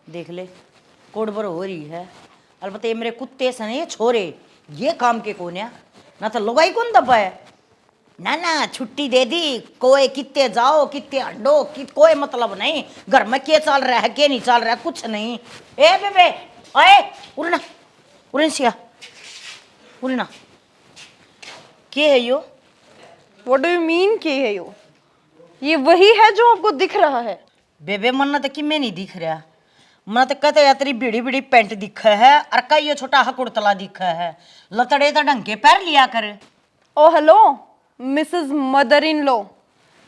देख ले कोडबर हो रही है। अलबत्त ये मेरे कुत्ते से नहीं, ये छोरे ये काम के कौन है ना, तो लुगाई कौन दबा है ना ना। छुट्टी दे दी, कोई कितने जाओ कितने हंडो कि कोई मतलब नहीं। घर में क्या चल रहा है क्या नहीं चल रहा है कुछ नहीं। ए बेबे ओए उड़ना उड़न सिया उड़ना। क्या है यो? What do you mean के है यो? ये वही है जो आपको दिख रहा है। बेबे मन्ना तो कि मैं नहीं दिख रहा, मैं तो कहते यार तेरी बीड़ी बीड़ी पेंट दिखा है और का ये छोटा हकुड़तला दिखा है। लतड़े तो ढंग के पैर लिया कर। Oh hello Mrs mother in law,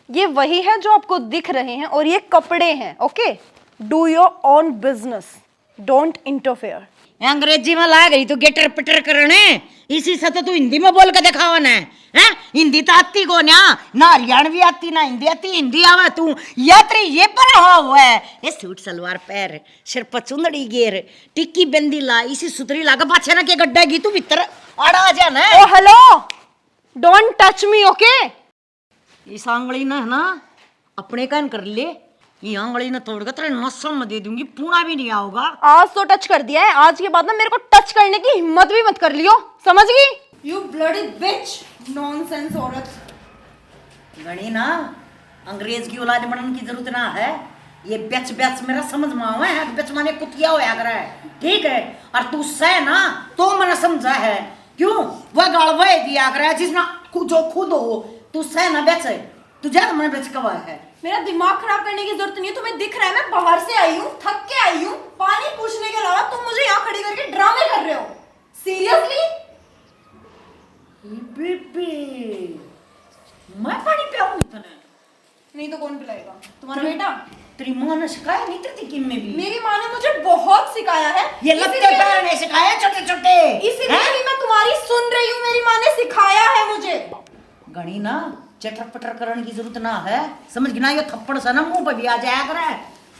ये वही है जो आपको दिख रहे हैं और ये कपड़े हैं। Okay, do your own business, don't interfere. अंग्रेजी में ला गई तो गेटर पिटर करने, इसी से तो तू हिंदी में बोल के दिखावा ना है। हिंदी तो आती को ना हरियाणवी आती ना हिंदी आती। हिंदी आवा तू यात्री ये पर हुआ है ये सूट सलवार पैर सिर पर चुंदड़ी गेर टिक्की बंदी ला इसी सुतरी लागा पाछे ना के गड्ढा गी तू भीतर आड़ा जा ना। Oh hello, don't touch me. Okay, इस आंगली ना है ना अपने कान कर ले, ये आंगली ना तोड़कर तेरे नसों में दे दूंगी, पूरा भी नहीं आओगा। आज तो टच कर दिया है, आज के बाद ना मेरे को टच करने की हिम्मत भी मत कर लियो, समझ गई? यू ब्लडी बिच, नॉनसेंस औरत। गणी ना अंग्रेज की औलाद बनने की जरूरत ना है। ये बेच बेच मेरा समझ में आवा है, बेच माने कुतिया होया करे ठीक है। और तू सह ना तो मैंने समझा है क्यों वह गालवे दिया करे जिसना जो खुद हो तू सह ना बेच तू जा मैंने बेच कवा है। मेरा दिमाग खराब करने की जरूरत नहीं है, तुम्हें दिख रहा है मैं बाहर से आई हूँ, थक के आई हूँ, पानी पूछने के अलावा तुम मुझे यहाँ खड़ी करके ड्रामे कर रहे हो। सीरियसली? बेबे मैं पानी पियाऊंगी तने, नहीं तो कौन पिलाएगा? तुम्हारा बेटा? तेरी माँ ने सिखाया नहीं तेरी किम में भी? मेरी माँ ने मुझे बहुत सिखाया है। ये लगते पैर ने सिखाया छोटे छोटे, इसीलिए ही मैं तुम्हारी सुन रही हूँ, मेरी माँ ने सिखाया है मुझे। गणी ना चटर पटर करने की जरूरत ना है, समझ गई ना। ये थप्पड़ सा ना मुंह पे भी आ जाया करे,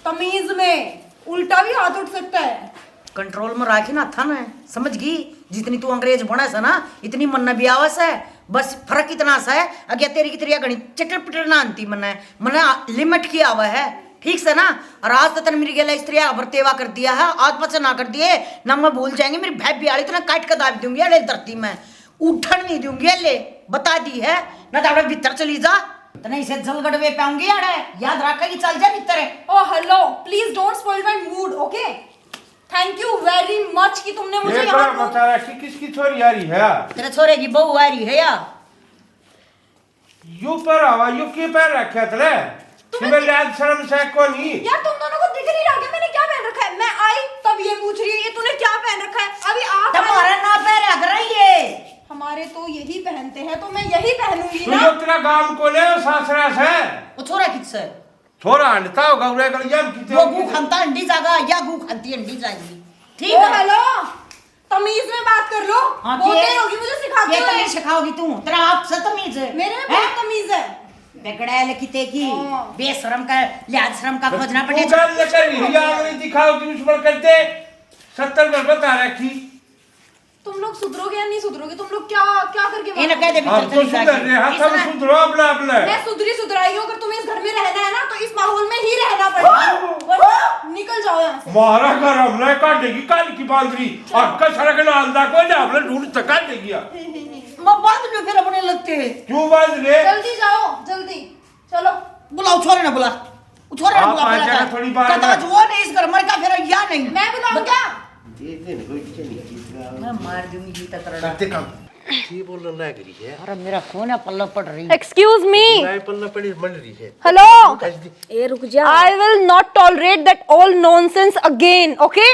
तमीज में उल्टा भी हाथ उठ सकता है। कंट्रोल में रखी ना था ना, समझ गई। जितनी तू अंग्रेज बना सा ना इतनी मन भी आवस है, बस फर्क इतना सा है अगे तेरी की तेरी गणी चटर पटर ना आती मन लिमिट की आवा है ठीक से ना। और आज तो तन मेरी गेला स्त्री बरतेवा कर दिया है, आज पचा ना कर दिए ना मैं भूल जाएंगे मेरी भै बियाली तो ना काट कर दाब दूंगी अरे धरती में उठन नहीं दूंगी ले बता दी है ना। तो भीतर चली जा तो नहीं इसे जलगड़वे पाऊंगी यार, याद रखेगी चल जा भीतर। Oh hello, please don't spoil my mood. Okay, thank you very much कि तुमने मुझे यहाँ बता रहा कि किसकी छोरी आ रही है? तेरे छोरे की बहू आ रही है या यू पर आवा यू की पर रखा तले तुम्हें लाज शर्म से को नहीं यार? तुम दोनों को दिख नहीं रहा क्या मैंने क्या पहन रखा है? मैं आई तब ये पूछ रही है ये तूने क्या पहन रखा है? अभी आप तुम्हारा ना पैर रख रही है, हमारे तो यही पहनते हैं तो मैं यही पहनूंगी तू ना। जो तेरा गांव को ले सासरा से वो छोरा किससे थोड़ा हंडता होगा उरे गलिया में किते वो गू खानता अंडी जागा या गू खानती अंडी जाएगी ठीक ओ है। हेलो, तमीज में बात कर लो। हाँ, बोलते रहोगी मुझे सिखाते ये हुए। तमीज सिखाओगी तू, तेरा आप से तमीज है मेरे में बहुत तमीज है। बेगड़ैल किते की हाँ। बेशरम का लिहाज शर्म का खोजना तू पड़े। गाल लेकर हिया नहीं दिखाओ कि दुश्मन करते 70 में बता रखी। तुम लोग सुधरोगे या नहीं सुधरोगे? तुम लोग क्या क्या करके इन्हें कह दे हम तो सुधर रहे हैं, हम सुधरो अपना अपना। मैं सुधरी सुधराई हूँ। अगर तुम्हें इस घर में रहना है ना तो इस माहौल में ही रहना पड़ेगा। निकल जाओ यहाँ से। मारा घर हमने काटेगी काल की बांदरी आपका सड़क ना आंदा को जा हमने ढूंढ तक देगी। मैं बांध लो फिर अपने लगते क्यों बांध ले? जल्दी जाओ, जल्दी चलो। बुलाओ छोरे ना बुला, छोरे ना आप बुला आ जाना थोड़ी बार कदा में। जो नहीं इस घर मर का फिर या नहीं मैं बुलाऊं क्या? मैं मार दूंगी ततरा। करते काम ये बोलना ना करी है। अरे मेरा खून है पल्ला पड़ रही। Excuse me. राय पन्ना पड़ी मंड रही है। हेलो, ए रुक जा, I will not tolerate that all nonsense again. Okay,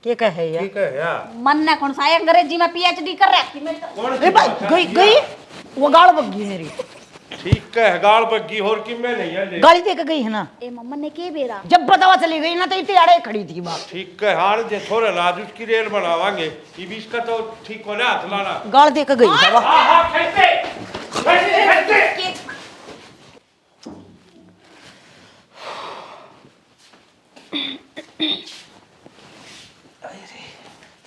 क्या कहे यार ठीक है यार मन ना कौन सा अंग्रेजी में पीएचडी कर रखी मैं कौन ए भाई गई गई वो गाल बग्गी मेरी ठीक है गाल बग्गी और कि मैं नहीं है गाली दे के गई है ना। ए मम्मा ने के बेरा जब बतावा चली गई ना तो इतनी आड़े खड़ी थी बात। ठीक है हार जे थोड़ा लाज उसकी रेल बनावांगे ये बीच का तो ठीक हो ना हाथ लाना। गाल दे के गई बाबा। हां खेलते खेलते खेलते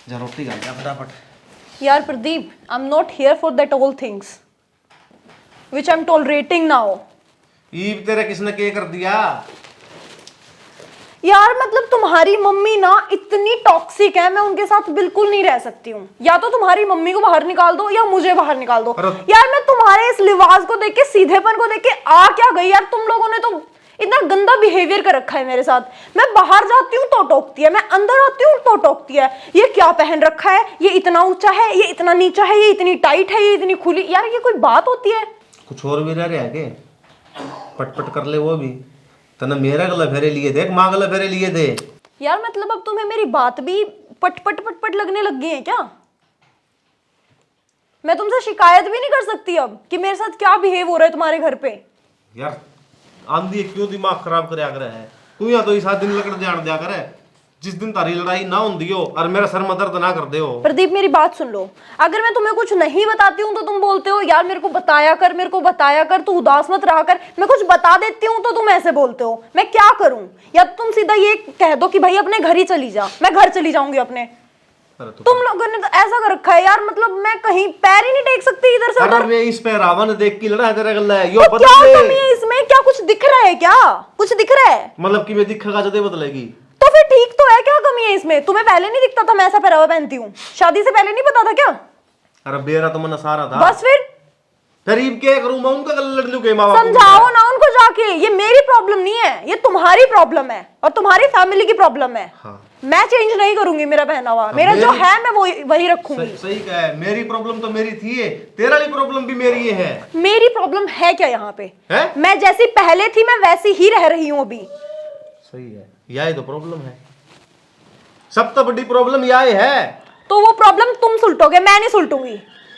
जा रोटी खा जा फटाफट। यार Pradeep, I am not here for that all things which I am tolerating now. ईब तेरे किसने के कर दिया? यार मतलब तुम्हारी मम्मी ना इतनी टॉक्सिक है, मैं उनके साथ बिल्कुल नहीं रह सकती हूँ। या तो तुम्हारी मम्मी को बाहर निकाल दो या मुझे बाहर निकाल दो। यार मैं तुम्हारे इस लिबास को देख के, सीधेपन को देख के आ क्या गई यार। तुम लोगों ने तो इतना गंदा बिहेवियर कर रखा है मेरे साथ। मैं बाहर जाती हूँ तो टोकती है, मैं अंदर आती हूँ तो टोकती है। ये क्या पहन रखा है, ये इतना ऊंचा है, ये इतना नीचा है, ये इतनी टाइट है, ये इतनी खुली। यार ये कोई बात होती है? कुछ और भी रह रहा है के? पट कर ले वो भी। तने मेरा गला फेरे लिए थे, माँ गला फेरे लिए थे। यार मतलब अब तुम्हें मेरी बात भी पट पट पट पट लगने लग गई है क्या? मैं तुमसे शिकायत भी नहीं कर सकती अब कि मेरे साथ क्या बिहेव हो रहा है तुम्हारे घर पे। यार आंधी क्यों दिमाग खराब कर है तू? यहाँ तो इस दिन लकड़ जान दिया करे, जिस दिन तारी लड़ाई ना होती हो और मेरा सर में दर्द ना कर दे हो। प्रदीप मेरी बात सुन लो, अगर मैं तुम्हें कुछ नहीं बताती हूँ तो तुम बोलते हो यार मेरे को बताया कर, मेरे को बताया कर, तू उदास मत रहा कर। मैं कुछ बता देती हूँ तो तुम ऐसे बोलते हो। मैं क्या करूँ? या तुम सीधा ये कह दो कि भाई अपने घर ही चली जा, मैं घर चली जाऊंगी अपने। तुम लोगों ने तो ऐसा कर रखा है यार, मतलब मैं कहीं पैर ही नहीं टेक सकती इधर से उधर। मैं इस पे रावण देख के लड़ा तेरा गल्ला है। यो तो क्या कमी है इसमें? क्या कुछ दिख रहा है? क्या कुछ दिख रहा है? मतलब कि मैं दिखेगा जदे बदलेगी तो फिर ठीक तो है, क्या कमी है इसमें? तुम्हें पहले नहीं दिखता था मैं ऐसा पहनावा पहनती हूँ? शादी से पहले नहीं पता था क्या? अरे बेरा तो मन सारा था। बस फिर गरीब के करूं मैं? उनका गला लड़ लूं के माँ बाप को? समझाओ ना उनको जाके। ये मेरी प्रॉब्लम नहीं है, ये तुम्हारी प्रॉब्लम है और तुम्हारी फैमिली की प्रॉब्लम है। हाँ। मैं चेंज नहीं करूंगी मेरा पहनावा। मेरा जो है मैं वही रखूंगी। सही कहा है। मेरी प्रॉब्लम तो मेरी थी है, तेरा भी प्रॉब्लम भी मेरी है। मेरी प्रॉब्लम है क्या यहाँ पे? है? मैं जैसी पहले थी मैं वैसी ही रह रही हूँ अभी। सही है, यही तो प्रॉब्लम है। सब तो बड़ी प्रॉब्लम यही है। तो वो प्रॉब्लम तुम सुलटोगे, मैं नहीं सुलटूंगी।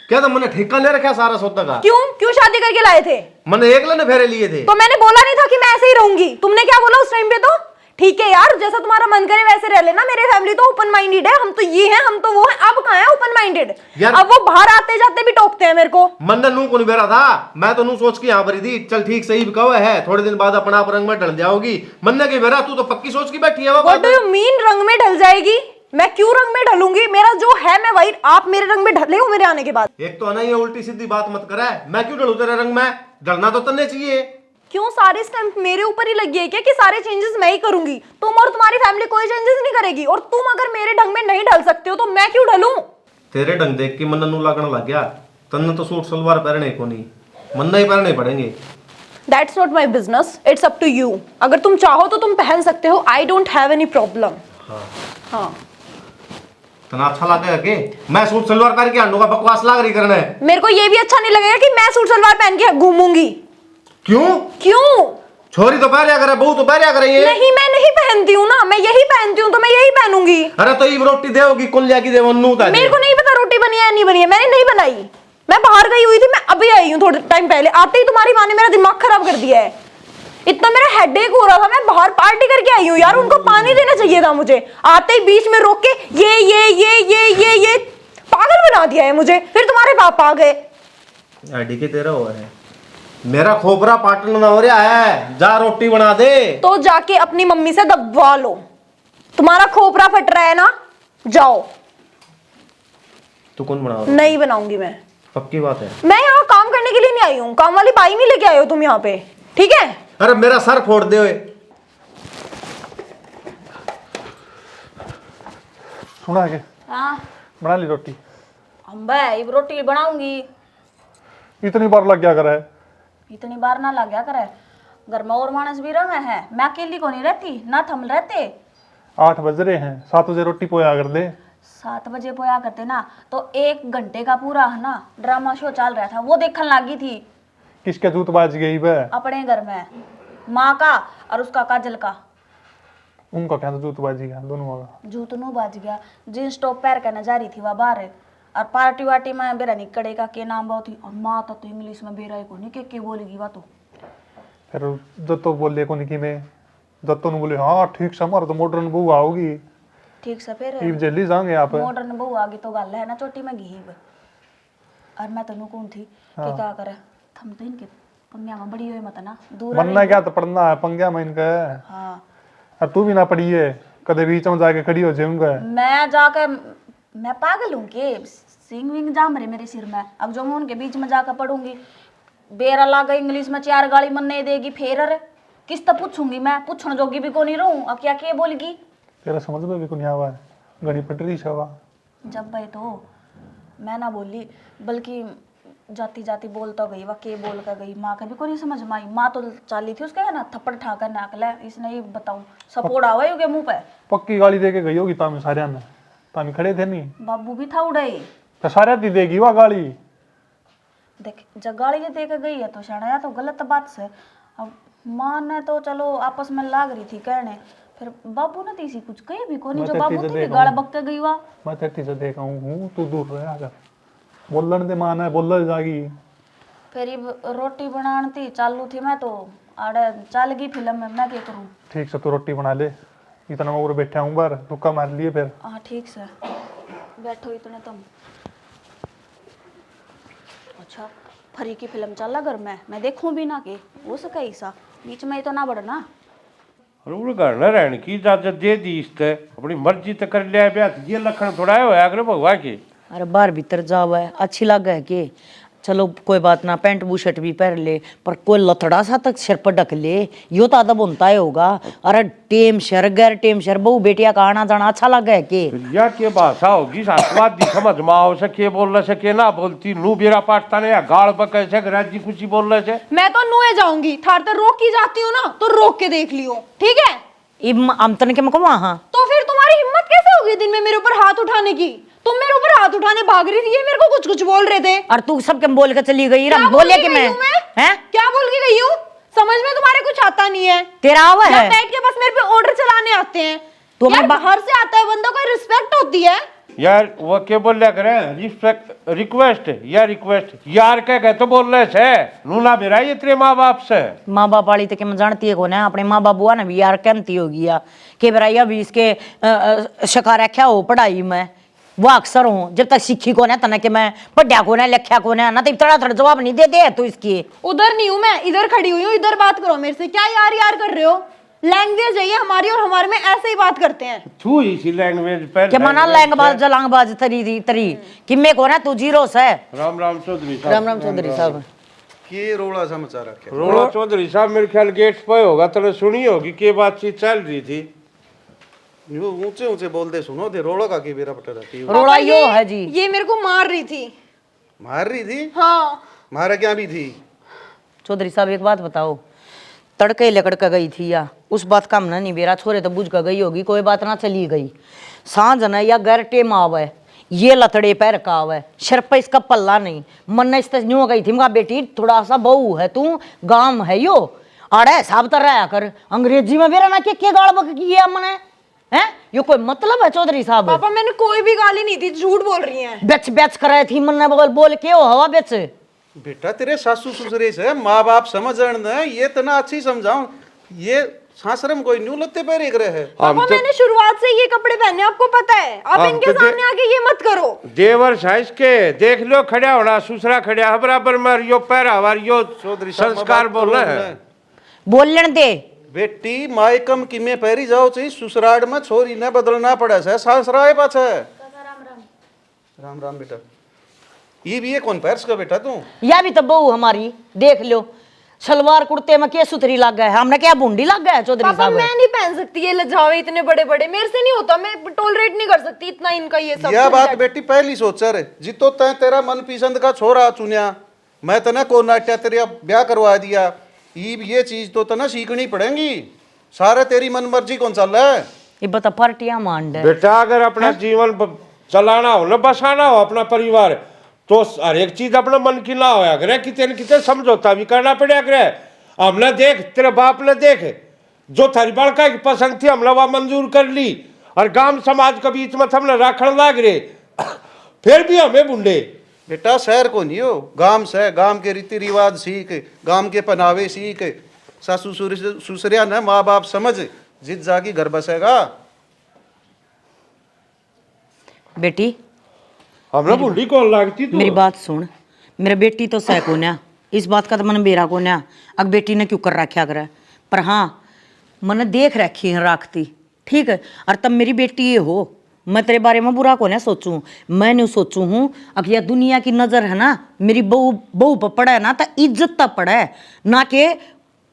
क्या तो मैंने ठेका ले रखा सारा सौदा का? क्यों शादी करके लाए थे? मैंने एक लेने फेरे लिए थे। तो मैंने बोला नहीं था कि मैं ऐसे ही रहूंगी? तुमने क्या बोला उस टाइम पे? तो ठीक है यार, जैसा तुम्हारा मन करे वैसे रह लेना। मेरे फैमिली तो ओपन माइंडेड है, हम तो ये हैं, हम तो वो हैं। अब कहाँ है ओपन माइंडेड? अब वो बाहर आते जाते भी टोकते हैं मेरे को। मन नू कौन बेरा था? मैं तो नू सोच के यहाँ पर थी चल ठीक सही कवा है, थोड़े दिन बाद अपना आप रंग में ढल जाओगी। मन के बेरा तू तो पक्की सोच की बैठी है। What do you mean रंग में ढल जाएगी? मैं क्यों रंग में ढलूंगी? मेरा जो है मैं वही। आप मेरे रंग में ढले हो मेरे आने के बाद? एक तो है ना ये उल्टी सीधी बात मत करे। मैं क्यों ढलू तेरे रंग में? ढलना तो तन्ने चाहिए। क्यों सारे स्टैम्प मेरे ऊपर ही लगी है क्या कि सारे चेंजेस मैं ही करूंगी? तुम और तुम्हारी फैमिली कोई चेंजेस नहीं करेगी। और तुम अगर मेरे ढंग में नहीं ढल सकते हो तो मैं क्यों ढलूं? तेरे ढंग देख के मन नू लगने लग गया तन्ने तो सूट सलवार पहनने को नहीं, मन ही पहनने पड़ेंगे। That's not my business. It's up to you. अगर तुम चाहो तो तुम पहन सकते हो। I don't have any problem. हाँ। तना अच्छा लगेगा के मैं सूट सलवार पहन के आंडू का बकवास लाग रही करने? मेरे को ये भी अच्छा नहीं लगेगा कि मैं सूट सलवार पहन के घूमूंगी। क्यों? छोरी तो पहन लिया करे, बहू तो पहन लिया करे। ये नहीं, मैं नहीं पहनती हूँ ना, मैं यही पहनती हूँ तो मैं यही पहनूंगी। अरे तो ये रोटी देओगी कौन लिया की दे वन्नू ता? मेरे को नहीं पता रोटी बनी है या नहीं बनी है, मैंने नहीं बनाई। मैं बाहर गई हुई थी, मैं अभी आई हूँ थोड़े टाइम पहले। आते ही तुम्हारी माँ ने मेरा दिमाग खराब कर दिया है। इतना मेरा हेडेक हो रहा था, मैं बाहर पार्टी करके आई हूँ यार। उनको पानी देना चाहिए था मुझे। आते ही बीच में रोक के ये पागल बना दिया है मुझे। फिर तुम्हारे पापा आ गए। आईडी के तेरा हुआ है, मेरा खोपरा पाटन ना हो रहा है। जा रोटी बना दे। तो जाके अपनी मम्मी से दबवा लो। तुम्हारा खोपरा फट रहा है ना, जाओ। तू कौन बना? नहीं बनाऊंगी मैं। पक्की बात है? मैं यहाँ काम करने के लिए नहीं आई हूँ। काम वाली बाई नहीं लेके आए हो तुम यहाँ पे, ठीक है? अरे मेरा सर फोड़ दे। सुना के हाँ बना ली रोटी? हम भाई रोटी बनाऊंगी। इतनी बार लग गया करे? इतनी बार ना लग गया करे। घर में और मानस भी रंग है, मैं अकेली को नहीं रहती ना। थम रहते 8 बज रहे हैं, 7 बजे रोटी पोया कर दे। 7 बजे पोया करते ना तो 1 घंटे का पूरा है ना ड्रामा शो चल रहा था, वो देखने लगी थी। किसके जूत बाज गई बे? अपने घर में माँ का और उसका काजल का। उनका क्या जूत बाजी गया दोनों का? जूतनू बाज गया। जींस टॉप पैर के जा रही थी वह बाहर है। और पार्टी वार्टी में बेरा निकड़े का के नाम बहुत ही। और माँ तो इंग्लिश में बेरा को नहीं के बोलेगी वह तो। फिर जब तो बोले को निकी में जब तो बोले हाँ ठीक से हमारा तो मॉडर्न बहू आओगी। ठीक से फिर ईब जल्दी जाएंगे यहाँ पे। मॉडर्न बहू आगे तो गल है ना चोटी में घीब। और मैं तो कौन थी कि क्या करे। थम तो इनके पंग्या में बड़ी हुई मत ना दूर बनना क्या तो पढ़ना है पंग्या में इनका। हाँ और तू भी ना पढ़ी है, कदे बीच में जाके खड़ी हो जाऊंगा। मैं जाकर मैं पागल हूँ कि सिंग विंग जाम रहे मेरे सिर में। अब जो मैं उनके बीच में जाकर पढ़ूंगी बेरा लागा इंग्लिश में 4 गाली मन नहीं देगी। फिर अरे किस तक पूछूंगी मैं, पूछने जोगी भी को नहीं रहूं। अब क्या क्या बोलेगी? तेरा समझ में भी को नहीं आवा है घड़ी पटरी छवा। जब भाई तो मैं ना बोली, बल्कि जाती जाती बोल तो गई, वह के बोल कर गई। माँ का भी को नहीं समझ में आई। माँ तो चाली थी उसके ना थप्पड़ ठाकर नाक ले, इसने ही बताऊं सपोर्ट आवा ही मुंह पे। पक्की गाली दे के गई होगी तामी सारे ने, तामी खड़े थे नहीं बाबू भी था उड़े। तो सारे दी देगी वह गाली। देख जब गाड़ी ये दे के गई है तो शायद तो गलत बात से। अब माँ ने तो चलो आपस में लाग रही थी कहने, फिर बाबू ने तीसी कुछ कही भी कोनी, जो बाबू थी गाड़ा बक के गई वहाँ। मैं तेरी से देखा हूँ तू दूर रहे अगर बोलन दे मान है बोल जागी। फिर ये रोटी बनानी थी चालू थी, मैं तो आड़े चल गई फिल्म में, मैं क्या करूँ। ठीक से तू रोटी बना ले, इतना मैं उधर बैठा हूँ बार रुका मार लिए फिर। हाँ ठीक से बैठो इतने तुम। अच्छा फरी की फिल्म चल घर में, मैं देखूं भी ना के हो सके ऐसा, बीच में ही तो ना बढ़ना। रूल घर न रहने की इजाजत दे दी इससे, अपनी मर्जी तो कर लिया ब्याह। ये लखन थोड़ा है अगर भगवान के। अरे बाहर भीतर जाओ है अच्छी लग है कि चलो कोई बात ना, पैंट बूशर्ट भी पहन ले, पर कोई लथड़ा सा तक सिर पर ढक ले, यो तो आधा बनता ही होगा। अरे टेम शर गैर टेम शर बहु बेटिया का आना जाना अच्छा लग है कि या के भाषा होगी सासवाद दी समझ में आओ सके बोल सके ना बोलती नू बेरा पाटता ने या गाल बके से राजी खुशी बोल रहे से। मैं तो नुए जाऊंगी, थार तो रोक की जाती हूँ ना, तो रोक के देख लियो ठीक है। अमतन के मको वहाँ तो फिर तुम्हारी हिम्मत कैसे होगी दिन में मेरे ऊपर हाथ उठाने की? तुम मेरे ऊपर हाथ उठाने भाग रही थी, ये मेरे को कुछ कुछ बोल रहे थे। और तू सबके बोल के चली गई क्या बोले बोल कि के मैं गई हूँ मैं? हैं क्या बोल के गई हूँ? समझ में तुम्हारे कुछ आता नहीं है। तेरा आवा यहाँ है बैठ के बस मेरे पे ऑर्डर चलाने आते हैं। तो यार मैं बाहर से आता है बंदा, कोई रिस्पेक्ट होती है। यार वो क्या बोल रहा करे रिस्पेक्ट रिक्वेस्ट या रिक्वेस्ट यार कह के तो बोल रहे से नू ना बेरा ये तेरे माँ बाप से। माँ बाप वाली तो मैं जानती है कौन है, अपने माँ बाप हुआ ना भी यार कहती होगी या कि बेरा अभी इसके शिकार रखा हो पढ़ाई में वो अक्सर हूँ, जब तक सीखी कौन है तना कि मैं पढ़ा कौन है लिखा कौन है ना, तो थोड़ा थोड़ा जवाब नहीं दे दे तो इसकी। उधर नहीं हूँ मैं, इधर खड़ी हुई हूँ, इधर बात करो मेरे से। क्या यार यार कर रहे हो? लैंग्वेज है ये हमारी, और हमारे में ऐसे ही बात करते हैं। तू इसी लैंग्वेज पर के मना लैंगबाज जलांगबाज तरी तरी कि मैं कौन है तू जीरो से। राम राम चौधरी साहब। राम राम चौधरी साहब। के रोड़ा समाचार रखे। रोड़ा चौधरी साहब मेरे ख्याल गेट पे होगा, तूने सुनी होगी के बातचीत चल रही थी। यो ऊंचे ऊंचे बोल दे सुनो दे रोड़ा का के बेरा पटा रखी रोड़ा यो है जी। ये मेरे को मार रही थी। मार रही थी? हाँ मारा क्या भी थी? चौधरी साहब एक बात बताओ, तड़के लकड़ का गई थी या उस बात का हमने नहीं बेरा, छोरे तो बुझ का गई होगी, कोई बात ना चली गई। सांझ न या घर टेम आवे, ये लतड़े पैर का आवे, सिर पर इसका पल्ला नहीं। मन ने इस यूं गई थी मगा बेटी थोड़ा सा बहू है तू, गांव है यो आड़े साहब तर रहा कर, अंग्रेजी में बेरा ना के गाड़ बक किया मने हैं, यो कोई मतलब है चौधरी साहब? पापा मैंने कोई भी गाली नहीं दी, झूठ बोल रही हैं। बेच बेच कर रही थी मन ने बोल बोल के ओ हवा बेच। बेटा तेरे सासू ससुरे से माँ बाप समझण न ये तना अच्छी समझाऊं, ये सासरम कोई न्यू लत्ते पैर एक रहे है। पापा मैंने शुरुआत से ये कपड़े पहने, आपको पता है। आप इनके सामने आके ये मत करो। देवर साइज के देख लो खड़ा होना, सुसरा खड़ा है बराबर में, यो पैरा वार यो चौधरी साहब संस्कार बोल रहे हैं। बोलने दे बेटी मायकम किमे पैरी जाओ चाहिए, ससुराल में छोरी ने बदलना पड़े से सासराए पाछे। राम राम बेटा। ये भी है कौन पैर्स का बेटा तू? या भी तो बहू हमारी देख लो, सलवार कुर्ते में क्या सुथरी लग गया है, हमने क्या बूंदी लग गया है चौधरी पापा साहब? मैं नहीं पहन सकती ये लजावे इतने बड़े बड़े, मेरे से नहीं होता, मैं टॉलरेट नहीं कर सकती इतना इनका ये सब। यह बात बेटी पहली सोचा रे, जितो तय तेरा मन पसंद का छोरा चुनिया, मैं तना को नाट्या तेरा ब्याह करवा दिया, ये चीज तो तना सीखनी पड़ेगी। सारा तेरी मन मर्जी कौन चल रहा है? ये बता पार्टियां मांड है बेटा अगर अपना जीवन चलाना हो ना, बसाना हो अपना परिवार, तो हर एक चीज अपने मन की ना होया करे, कितने कितने समझौता भी करना पड़ा करे। हमने देख तेरे बाप ने देख जो थारी बड़का की पसंद थी हमने वह मंजूर कर ली, और गांव समाज के बीच में हमने राखण लाग रहे, फिर भी हमें बुंडे। बेटा शहर को नहीं हो, गांव से, गांव के रीति रिवाज सीख, गांव के पहनावे सीख, सासू ससुरिया न माँ बाप समझ, जित जागी घर बसेगा। बेटी हमने बुंडी कौन लागती तू? मेरी बात सुन, मेरा बेटी तो सह को ना, इस बात का तो मन बेरा को ना, अब बेटी ने क्यों कर रखा करे, पर हाँ मन देख रखी है राखती, ठीक है। और तब मेरी बेटी ये हो, मैं तेरे बारे में बुरा को ना सोचूं, मैं नहीं सोचूं हूँ अब यह दुनिया की नजर है ना, मेरी बहू बहू पर पड़ा है ना तो इज्जत तब पड़ा है ना, के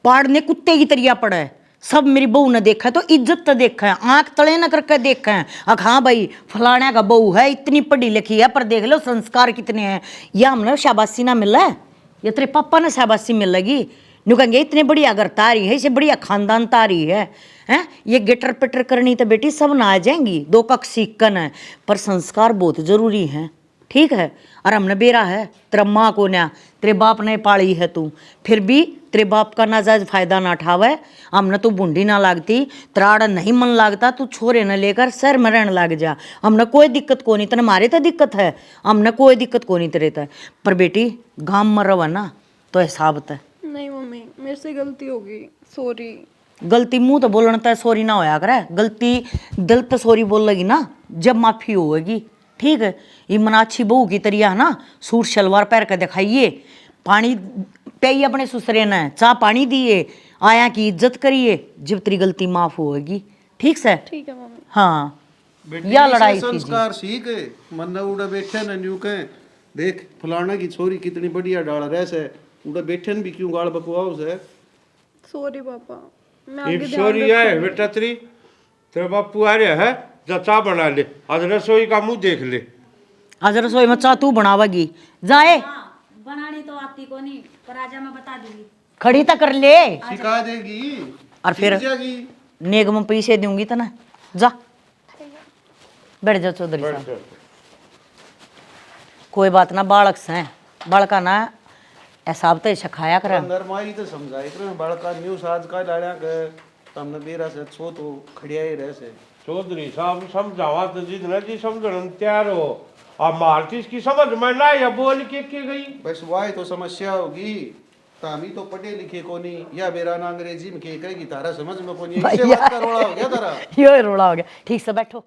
पाड़ने कुत्ते की तरिया पड़ा है। सब मेरी बहू ने देखा है तो इज्जत तो देखा है, आंख तले न करके देखा है। हाँ भाई फलाने का बहू है, इतनी पढ़ी लिखी है, पर देख लो संस्कार कितने हैं। या हमने शाबाशी ना मिला है, या तेरे पापा ने शाबाशी मिलेगी। नु कहेंगे इतने बढ़िया घर तारी है, इसे बढ़िया खानदान तारी है। हैं ये गिटर पिटर करनी तो बेटी सब ना आ जाएंगी, 2 कक सीखन है, पर संस्कार बहुत जरूरी है। ठीक है। और हमने बेरा है तेरा माँ को ना, तेरे बाप ने पाली है तू, फिर भी तेरे बाप का नाजायज फायदा ना उठावे। हमने तू बूंदी ना लागती, त्राड़ नहीं मन लागता, तू छोरे न लेकर शहर में रहने लग जा। हमने कोई दिक्कत को नहीं, तेने मारे तो दिक्कत है, हमने कोई दिक्कत को नहीं तेरे तय। पर बेटी गांव में रवा ना तो हिसाब तय। नहीं मम्मी, मेरे से गलती होगी, सॉरी। गलती मुंह तो बोलना तय सॉरी ना होया करे, गलती दिल तो सॉरी बोल लगी ना जब माफी होगी। ठीक है। ये मनाच्छी बहू की तरिया ना सूट शलवार पहन कर दिखाइए, पानी पिए अपने ससुरे ने, चाह पानी दिए, आया की इज्जत करिए, जब तेरी गलती माफ होगी। ठीक से? ठीक है मम्मी। हाँ बेटी या से लड़ाई थी जी। संस्कार सीख मन न उड़ा बैठे न न्यू कहे देख फलाना की छोरी कितनी बढ़िया डाल रहे से, उड़ा बैठे न भी क्यों गाल बकवाओ से। सॉरी पापा, मैं ये आगे ध्यान सॉरी है रखूंगी। बेटा तेरी, तेरे बापू आ रहे है, जा चाह बना ले, आज रसोई का मुंह देख ले। आज रसोई में चाह तू बनावेगी, जाए बनानी तो आती को नहीं, पर आजा मैं बता दूंगी। खड़ी तक कर ले, सिखा देगी और फिर सीख जाएगी। नेक में पैसे दूंगी तो ना, जा बैठ जा चौधरी साहब। कोई बात ना, बालक से बालका ना ऐसा तो सिखाया कर। नरमाई तो समझाई कर बड़का न्यूज आज का डाला के तमने बेरा से छो तो खड़िया ही रहे से। चौधरी साहब समझावा तो जितना जी समझने तैयार हो, अब मारती इसकी समझ में ना या बोल के गई। बस वाह तो समस्या होगी, तामी तो पढ़े लिखे को नहीं, या बेरा ना अंग्रेजी में कह कहेगी तारा समझ में को नहीं, इससे बात का रोड़ा हो गया तारा। यो रोड़ा हो गया। ठीक से बैठो।